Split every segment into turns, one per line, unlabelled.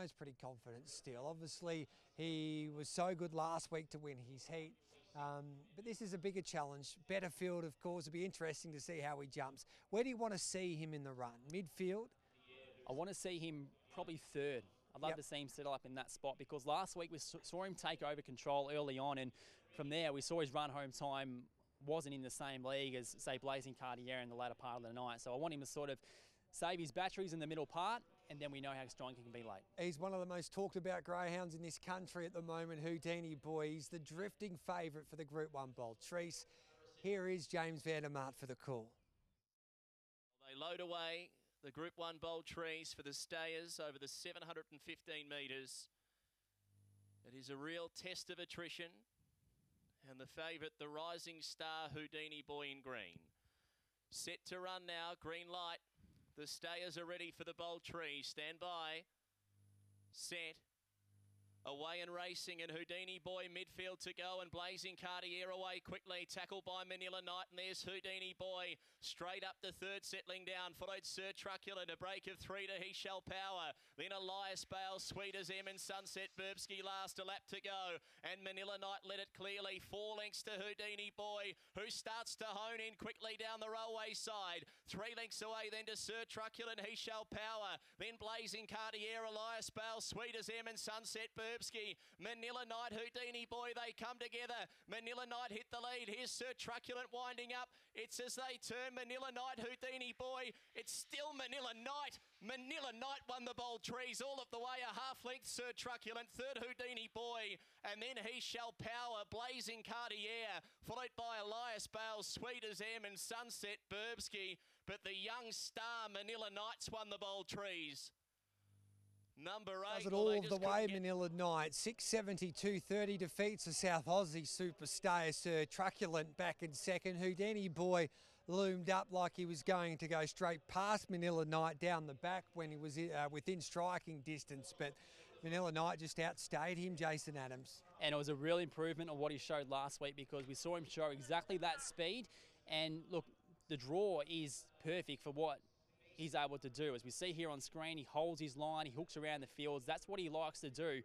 Dino's pretty confident still. Obviously, he was so good last week to win his heat. But this is a bigger challenge. Better field, of course. It'll be interesting to see how he jumps. Where do you want to see him in the run? Midfield?
I want to see him probably third. I'd love to see him settle up in that spot, because last week we saw him take over control early on, and from there we saw his run home time wasn't in the same league as, say, Blazing Cartier in the latter part of the night. So I want him to sort of save his batteries in the middle part, and then we know how strong he can be late.
He's one of the most talked about greyhounds in this country at the moment, Houdini Boy. He's the drifting favourite for the Group 1 Bolt. Trease, here is James Vandermaat for the call.
They load away the Group 1 Bolt Trease for the stayers over the 715 metres. It is a real test of attrition. And the favourite, the Rising Star Houdini Boy in green. Set to run now, green light. The stayers are ready for the Bolt Trease. Stand by. Set. Away and racing, and Houdini Boy midfield to go, and Blazing Cartier away quickly, tackled by Manila Knight, and there's Houdini Boy straight up to third, settling down, followed Sir Truculent, a break of 3 to He Shall Power, then Elias Bale, Sweet as M, and Sunset Burbsky last, a lap to go, and Manila Knight led it clearly, 4 lengths to Houdini Boy, who starts to hone in quickly down the railway side, 3 lengths away then to Sir Truculent, He Shall Power, then Blazing Cartier, Elias Bale, Sweet as M, and Sunset Burbsky. Manila Knight, Houdini Boy, they come together. Manila Knight hit the lead. Here's Sir Truculent winding up. It's as they turn. Manila Knight, Houdini Boy. It's still Manila Knight. Manila Knight won the Bolt Trease all of the way. A half length Sir Truculent. Third Houdini Boy. And then He Shall Power. Blazing Cartier. Followed by Elias Bale, Sweet as M, and Sunset Burbsky. But the young star Manila Knights won the Bolt Trease. Number 8.
Does it all of the way, Manila Knight. 672.30 defeats the South Aussie superstar Sir Truculent back in second. Houdini Boy loomed up like he was going to go straight past Manila Knight down the back when he was within striking distance. But Manila Knight just outstayed him, Jason Adams.
And it was a real improvement on what he showed last week, because we saw him show exactly that speed. And look, the draw is perfect for what he's able to do. As we see here on screen, he holds his line, he hooks around the fields. That's what he likes to do.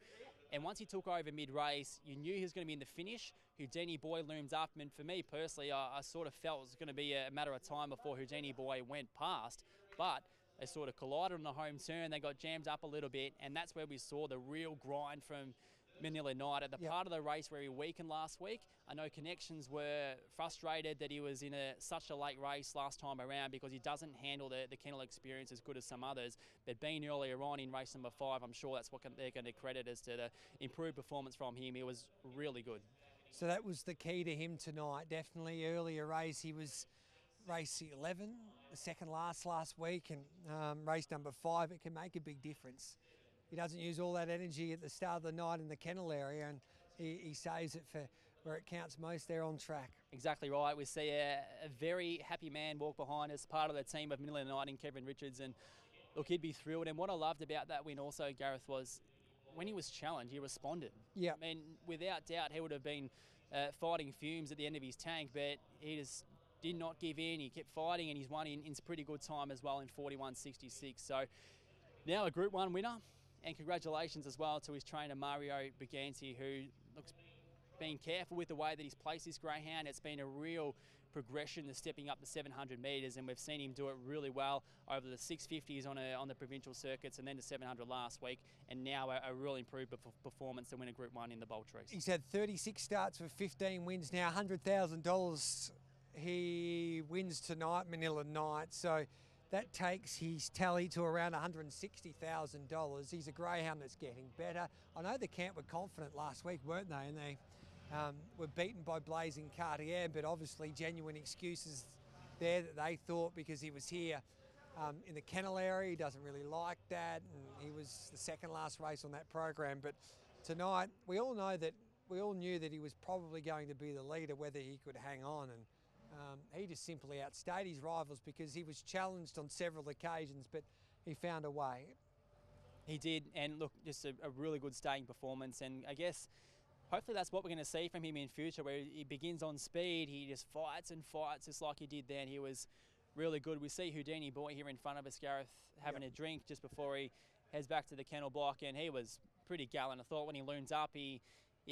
And once he took over mid-race, you knew he was going to be in the finish. Houdini Boy loomed up, and for me personally, I sort of felt it was going to be a matter of time before Houdini Boy went past. But they sort of collided on the home turn. They got jammed up a little bit, and that's where we saw the real grind from Manila Knight at the part of the race where he weakened last week. I know Connections were frustrated that he was in such a late race last time around, because he doesn't handle the kennel experience as good as some others. But being earlier on in race number 5, I'm sure that's what they're going to credit as to the improved performance from him. He was really good.
So that was the key to him tonight. Definitely earlier race, he was race 11, the second last week, and race number 5, it can make a big difference. He doesn't use all that energy at the start of the night in the kennel area, and he saves it for where it counts most there on track.
Exactly right. We see a very happy man walk behind as part of the team of Manila Knight and Kevin Richards, and look, he'd be thrilled. And what I loved about that win also, Gareth, was when he was challenged, he responded.
Yeah.
I mean, without doubt, he would have been fighting fumes at the end of his tank, but he just did not give in. He kept fighting, and he's won in pretty good time as well in 41.66. So now a Group 1 winner. And congratulations as well to his trainer, Mario Buganti, who looks being careful with the way that he's placed this greyhound. It's been a real progression to stepping up the 700 metres, and we've seen him do it really well over the 650s on the provincial circuits, and then the 700 last week, and now a real improved performance to win a Group 1 in the Bolt Trease.
He's had 36 starts with 15 wins now, $100,000 he wins tonight, Manila Knight. So that takes his tally to around $160,000. He's a greyhound that's getting better. I know the camp were confident last week, weren't they? And they were beaten by Blazing Cartier, but obviously genuine excuses there that they thought because he was here in the kennel area. He doesn't really like that, and he was the second last race on that program. But tonight, we all knew that he was probably going to be the leader, whether he could hang on, and he just simply outstayed his rivals because he was challenged on several occasions, but he found a way.
He did, and look, just a really good staying performance, and I guess hopefully that's what we're going to see from him in future, where he begins on speed, he just fights and fights just like he did then. He was really good. We see Houdini Boy here in front of us, Gareth, having a drink just before he heads back to the kennel block, and he was pretty gallant. I thought when he loomed up, he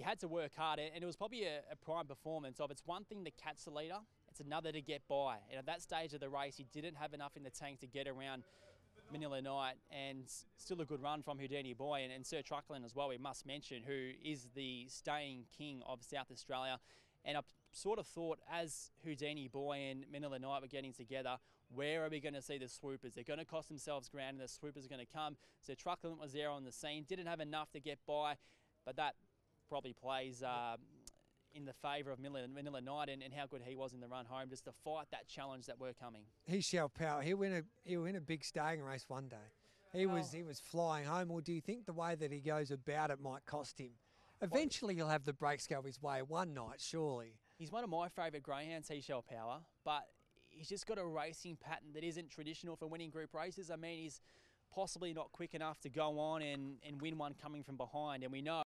had to work hard, and it was probably a prime performance of it's one thing to catch the leader, it's another to get by. And at that stage of the race, he didn't have enough in the tank to get around Manila Night, and still a good run from Houdini Boy and Sir Truckland as well, we must mention, who is the staying king of South Australia. And I sort of thought, as Houdini Boy and Manila Night were getting together, where are we going to see the swoopers? They're going to cost themselves ground, and the swoopers are going to come. So Truckland was there on the scene, didn't have enough to get by, but that probably plays in the favour of Manila Night and how good he was in the run home, just to fight that challenge that were coming.
He shall power. He'll win a big staying race one day. He was flying home. Or do you think the way that he goes about it might cost him? Eventually he'll have the brakes go his way one night, surely.
He's one of my favourite greyhounds, He Shall Power, but he's just got a racing pattern that isn't traditional for winning group races. I mean, he's possibly not quick enough to go on and win one coming from behind, and we know